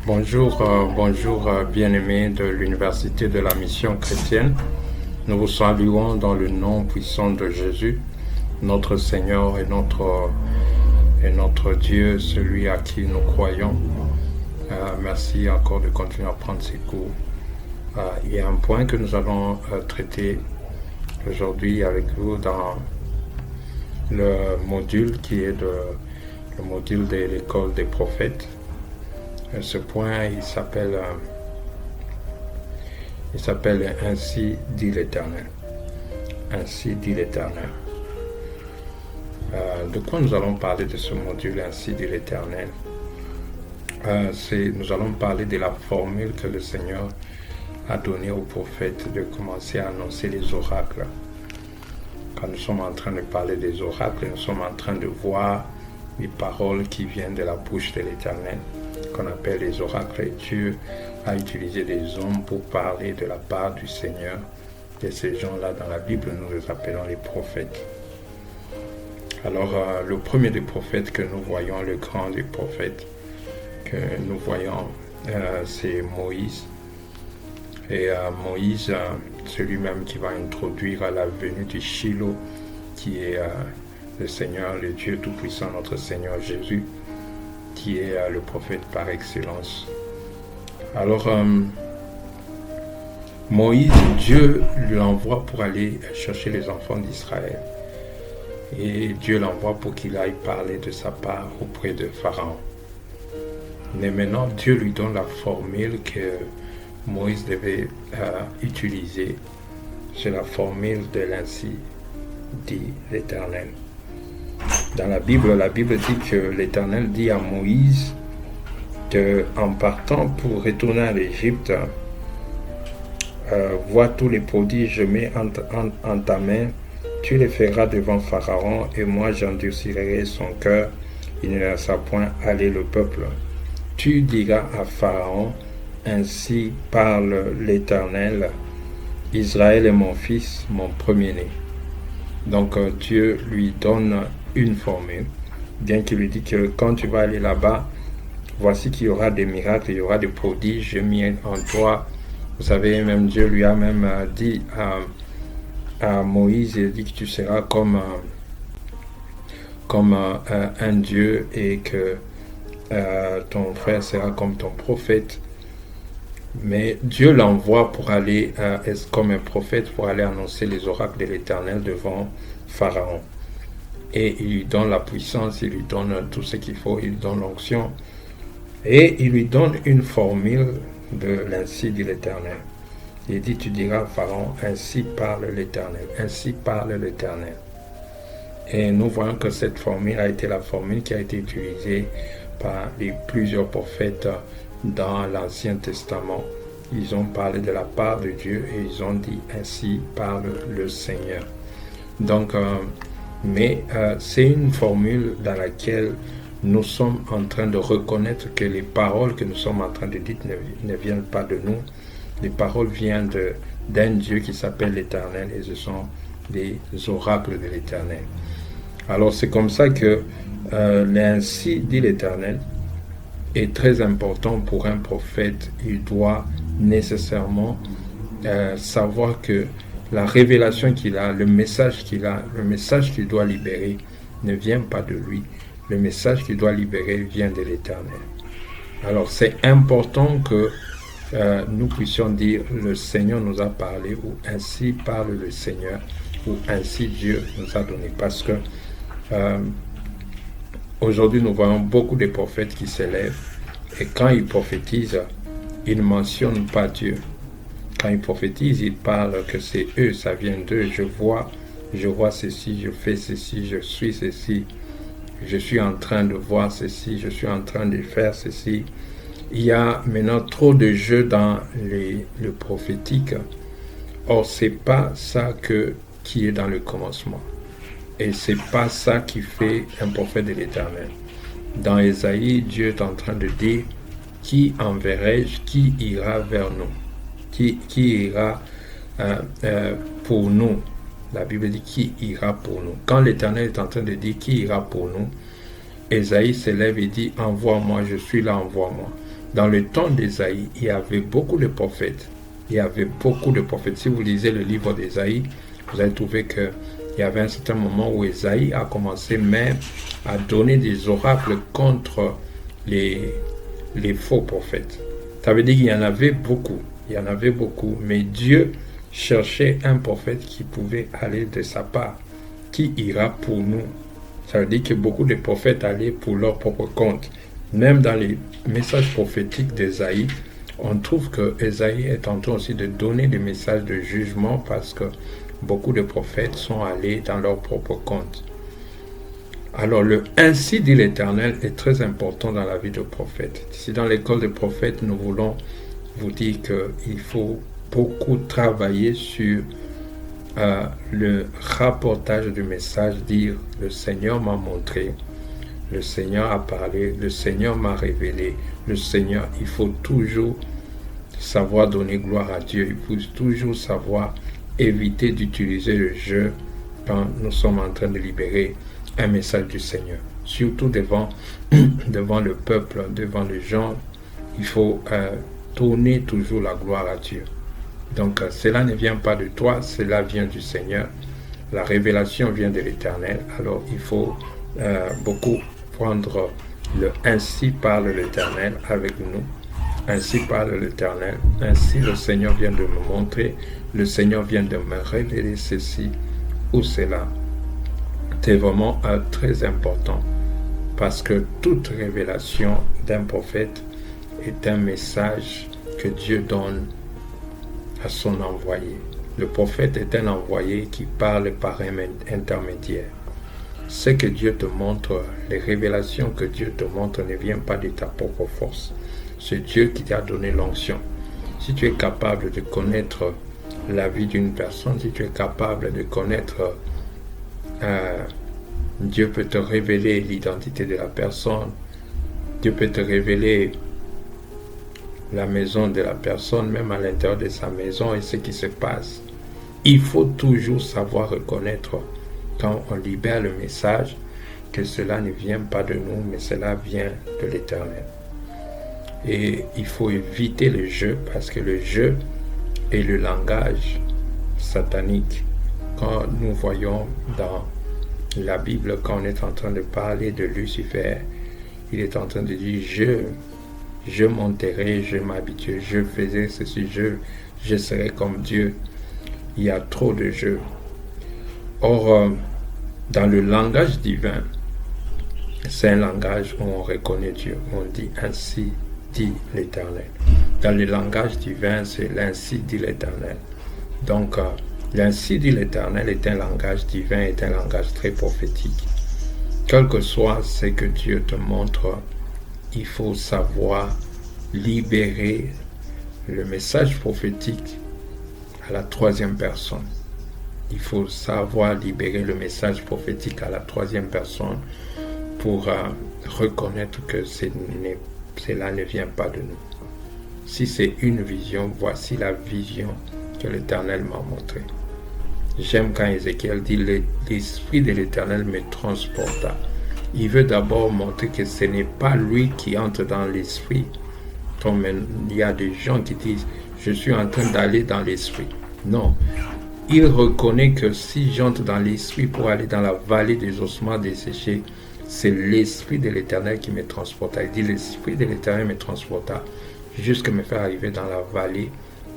Bonjour, bien-aimés de l'Université de la Mission chrétienne. Nous vous saluons dans le nom puissant de Jésus, notre Seigneur et notre Dieu, celui à qui nous croyons. Merci encore de continuer à prendre ces cours. Il y a un point que nous allons traiter aujourd'hui avec vous dans le module qui est le module de l'école des prophètes. Ce point, il s'appelle Ainsi dit l'Éternel. Ainsi dit l'Éternel. De quoi nous allons parler de ce module Ainsi dit l'Éternel? Nous allons parler de la formule que le Seigneur a donnée aux prophètes de commencer à annoncer les oracles. Quand nous sommes en train de parler des oracles, nous sommes en train de voir les paroles qui viennent de la bouche de l'Éternel, qu'on appelle les oracles. Et Dieu a utilisé des hommes pour parler de la part du Seigneur. Et ces gens-là, dans la Bible, nous les appelons les prophètes. Alors, le premier des prophètes que nous voyons, le grand des prophètes que nous voyons, c'est Moïse. Et Moïse, celui-même qui va introduire à la venue du Shiloh, qui est le Seigneur, le Dieu Tout-Puissant, notre Seigneur Jésus, qui est le prophète par excellence. Alors, Moïse, Dieu l'envoie pour aller chercher les enfants d'Israël. Et Dieu l'envoie pour qu'il aille parler de sa part auprès de Pharaon. Mais maintenant, Dieu lui donne la formule que Moïse devait utiliser. C'est la formule de l'Ainsi dit l'Éternel. Dans la Bible dit que l'Éternel dit à Moïse qu'en partant pour retourner à l'Égypte, vois tous les prodiges que je mets en ta main, tu les feras devant Pharaon, et moi j'endurcirai son cœur, il ne laissera point aller le peuple. Tu diras à Pharaon, ainsi parle l'Éternel, Israël est mon fils, mon premier-né. Donc Dieu lui donne une formule, bien qu'il lui dit que quand tu vas aller là-bas, voici qu'il y aura des miracles, il y aura des prodiges, j'ai mis en toi. Vous savez, même Dieu lui a même dit à Moïse, il dit que tu seras comme un Dieu et que ton frère sera comme ton prophète. Mais Dieu l'envoie pour aller comme un prophète, pour aller annoncer les oracles de l'Éternel devant Pharaon. Et il lui donne la puissance, il lui donne tout ce qu'il faut, il lui donne l'onction. Et il lui donne une formule de l'Ainsi dit l'Éternel. Il dit, tu diras à Pharaon, ainsi parle l'Éternel, ainsi parle l'Éternel. Et nous voyons que cette formule a été la formule qui a été utilisée par plusieurs prophètes dans l'Ancien Testament. Ils ont parlé de la part de Dieu et ils ont dit, ainsi parle le Seigneur. Donc, c'est une formule dans laquelle nous sommes en train de reconnaître que les paroles que nous sommes en train de dire ne viennent pas de nous. Les paroles viennent d'un Dieu qui s'appelle l'Éternel et ce sont des oracles de l'Éternel. Alors c'est comme ça que l'Ainsi dit l'Éternel est très important pour un prophète. Il doit nécessairement savoir que la révélation qu'il a, le message qu'il doit libérer ne vient pas de lui. Le message qu'il doit libérer vient de l'Éternel. Alors c'est important que nous puissions dire le Seigneur nous a parlé, ou ainsi parle le Seigneur, ou ainsi Dieu nous a donné. Parce que aujourd'hui nous voyons beaucoup de prophètes qui s'élèvent et quand ils prophétisent, ils ne mentionnent pas Dieu. Quand ils prophétisent, ils parlent que c'est eux, ça vient d'eux. Je vois ceci, je fais ceci, je suis ceci, je suis en train de voir ceci, je suis en train de faire ceci. Il y a maintenant trop de jeux dans le prophétique. Or, c'est pas ça qui est dans le commencement. Et c'est pas ça qui fait un prophète de l'Éternel. Dans Ésaïe, Dieu est en train de dire, qui enverrai-je, qui ira vers nous, qui ira pour nous. La Bible dit qui ira pour nous. Quand l'Éternel est en train de dire qui ira pour nous, Ésaïe s'élève et dit envoie-moi, je suis là, envoie-moi. Dans le temps d'Ésaïe, il y avait beaucoup de prophètes. Il y avait beaucoup de prophètes. Si vous lisez le livre d'Ésaïe, vous allez trouver qu'il y avait un certain moment où Ésaïe a commencé même à donner des oracles contre les faux prophètes. Ça veut dire qu'il y en avait beaucoup. Il y en avait beaucoup. Mais Dieu cherchait un prophète qui pouvait aller de sa part, qui ira pour nous. Ça veut dire que beaucoup de prophètes allaient pour leur propre compte. Même dans les messages prophétiques d'Ésaïe, on trouve que Ésaïe est en train aussi de donner des messages de jugement parce que beaucoup de prophètes sont allés dans leur propre compte. Alors, le « ainsi dit l'Éternel » est très important dans la vie de prophète. Ici, dans l'école des prophètes, nous voulons vous dire qu'il faut beaucoup travailler sur le rapportage du message, dire « le Seigneur m'a montré ». Le Seigneur a parlé, le Seigneur m'a révélé, le Seigneur, il faut toujours savoir donner gloire à Dieu, il faut toujours savoir éviter d'utiliser le jeu quand nous sommes en train de libérer un message du Seigneur. Surtout devant le peuple, devant les gens, il faut donner toujours la gloire à Dieu. Donc cela ne vient pas de toi, cela vient du Seigneur. La révélation vient de l'Éternel, alors il faut beaucoup prendre le « ainsi parle l'Éternel » avec nous. Ainsi parle l'Éternel, ainsi le Seigneur vient de me montrer, le Seigneur vient de me révéler ceci ou cela. C'est vraiment très important parce que toute révélation d'un prophète est un message que Dieu donne à son envoyé. Le prophète est un envoyé qui parle par un intermédiaire. Ce que Dieu te montre, les révélations que Dieu te montre ne viennent pas de ta propre force. C'est Dieu qui t'a donné l'onction. Si tu es capable de connaître la vie d'une personne, si tu es capable de connaître, Dieu peut te révéler l'identité de la personne, Dieu peut te révéler la maison de la personne, même à l'intérieur de sa maison et ce qui se passe. Il faut toujours savoir reconnaître quand on libère le message, que cela ne vient pas de nous, mais cela vient de l'Éternel. Et il faut éviter le jeu, parce que le jeu est le langage satanique. Quand nous voyons dans la Bible, quand on est en train de parler de Lucifer, il est en train de dire « je monterai, je m'habitue, je faisais ceci, je serai comme Dieu ». Il y a trop de jeux. Or, dans le langage divin, c'est un langage où on reconnaît Dieu. On dit « ainsi dit l'Éternel ». Dans le langage divin, c'est « l'ainsi dit l'Éternel ». Donc, l'ainsi dit l'Éternel est un langage divin, est un langage très prophétique. Quel que soit ce que Dieu te montre, il faut savoir libérer le message prophétique à la troisième personne. Il faut savoir libérer le message prophétique à la troisième personne pour reconnaître que cela ne vient pas de nous. Si c'est une vision, voici la vision que l'Éternel m'a montrée. J'aime quand Ézéchiel dit « l'Esprit de l'Éternel me transporta ». Il veut d'abord montrer que ce n'est pas lui qui entre dans l'Esprit. Comme il y a des gens qui disent « je suis en train d'aller dans l'Esprit ». Non. Il reconnaît que si j'entre dans l'Esprit pour aller dans la vallée des ossements desséchés, c'est l'Esprit de l'Éternel qui me transporta. Il dit « l'Esprit de l'Éternel me transporta jusqu'à me faire arriver dans la vallée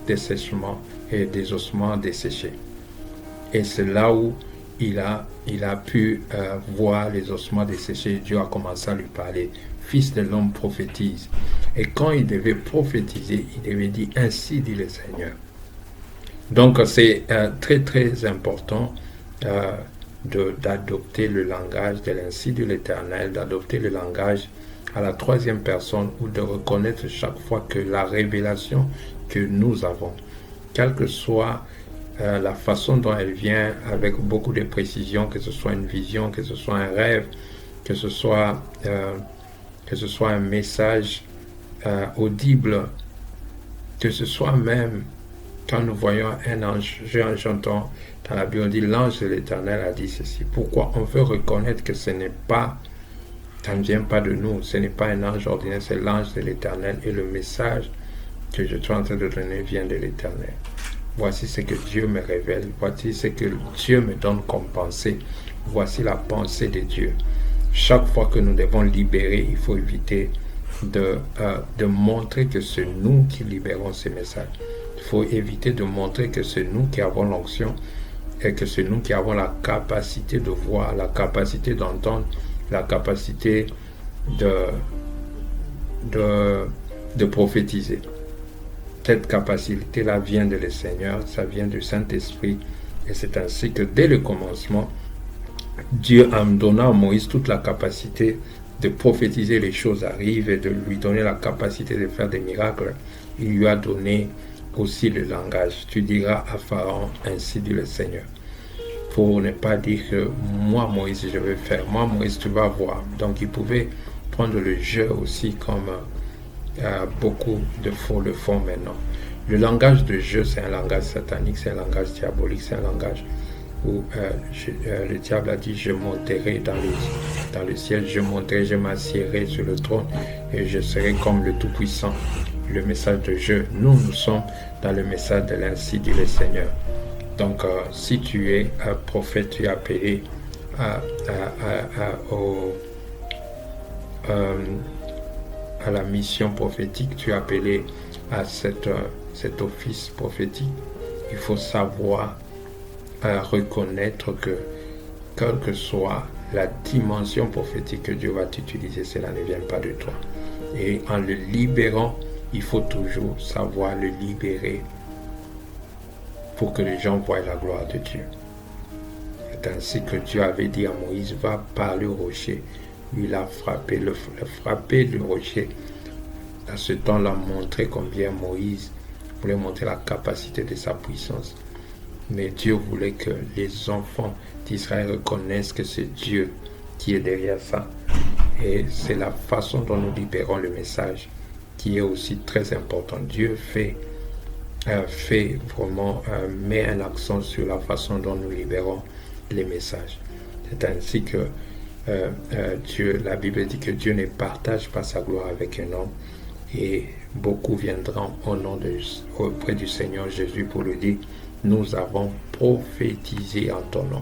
des séchements et des ossements desséchés. » Et c'est là où il a pu voir les ossements desséchés. Dieu a commencé à lui parler. Fils de l'homme, prophétise. Et quand il devait prophétiser, il devait dire « ainsi dit le Seigneur ». Donc c'est très très important d'adopter le langage de l'ainsi de l'Éternel, d'adopter le langage à la troisième personne ou de reconnaître chaque fois que la révélation que nous avons, quelle que soit la façon dont elle vient avec beaucoup de précision, que ce soit une vision, que ce soit un rêve, que ce soit un message audible, que ce soit même quand nous voyons un ange, j'entends dans la Bible, on dit l'ange de l'Éternel a dit ceci. Pourquoi on veut reconnaître que ce n'est pas Ça ne vient pas de nous, ce n'est pas un ange ordinaire, c'est l'ange de l'Éternel. Et le message que je suis en train de donner vient de l'Éternel. Voici ce que Dieu me révèle, voici ce que Dieu me donne comme pensée, voici la pensée de Dieu. Chaque fois que nous devons libérer, il faut éviter de montrer que c'est nous qui libérons ces messages. Il faut éviter de montrer que c'est nous qui avons l'onction et que c'est nous qui avons la capacité de voir, la capacité d'entendre, la capacité de prophétiser. Cette capacité-là vient de le Seigneur, ça vient du Saint-Esprit. Et c'est ainsi que dès le commencement, Dieu, en donnant à Moïse toute la capacité de prophétiser, les choses arrivent, et de lui donner la capacité de faire des miracles, il lui a donné aussi le langage. Tu diras à Pharaon, ainsi dit le Seigneur. Pour ne pas dire que moi, Moïse, je vais faire. Moi, Moïse, tu vas voir. Donc, il pouvait prendre le jeu aussi comme beaucoup de faux le font maintenant. Le langage de jeu, c'est un langage satanique, c'est un langage diabolique, c'est un langage où le diable a dit, je monterai dans le ciel, je monterai, je m'assiérai sur le trône et je serai comme le Tout-Puissant. Le message de jeu, nous sommes dans le message de l'ainsi dit le Seigneur. Donc, si tu es un prophète, tu es appelé à la mission prophétique, tu es appelé à cet office prophétique. Il faut savoir reconnaître que, quelle que soit la dimension prophétique que Dieu va t'utiliser, cela ne vient pas de toi. Et en le libérant, il faut toujours savoir le libérer pour que les gens voient la gloire de Dieu. C'est ainsi que Dieu avait dit à Moïse, va parler au rocher. Lui, il a frappé le rocher. À ce temps-là, montrer combien Moïse voulait montrer la capacité de sa puissance. Mais Dieu voulait que les enfants d'Israël reconnaissent que c'est Dieu qui est derrière ça. Et c'est la façon dont nous libérons le message qui est aussi très important. Dieu fait vraiment, met un accent sur la façon dont nous libérons les messages. C'est ainsi que Dieu, la Bible dit que Dieu ne partage pas sa gloire avec un homme, et beaucoup viendront auprès du Seigneur Jésus pour lui dire, nous avons prophétisé en ton nom.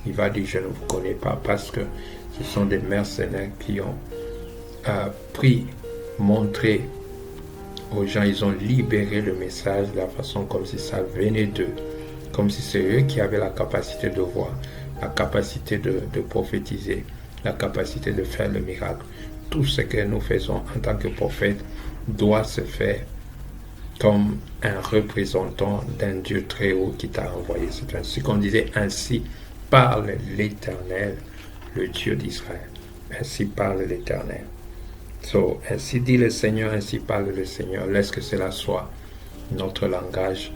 Il va dire, je ne vous connais pas, parce que ce sont des mercenaires qui ont montré aux gens, ils ont libéré le message de la façon comme si ça venait d'eux, comme si c'est eux qui avaient la capacité de voir, la capacité de prophétiser, la capacité de faire le miracle. Tout ce que nous faisons en tant que prophète doit se faire comme un représentant d'un Dieu très haut qui t'a envoyé. C'est ainsi qu'on disait, ainsi parle l'Éternel, le Dieu d'Israël. Ainsi parle l'Éternel. Ainsi dit le Seigneur, ainsi parle le Seigneur. Laisse que cela soit notre langage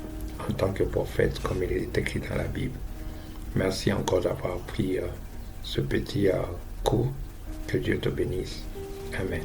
en tant que prophète, comme il est écrit dans la Bible. Merci encore d'avoir pris ce petit cours. Que Dieu te bénisse. Amen.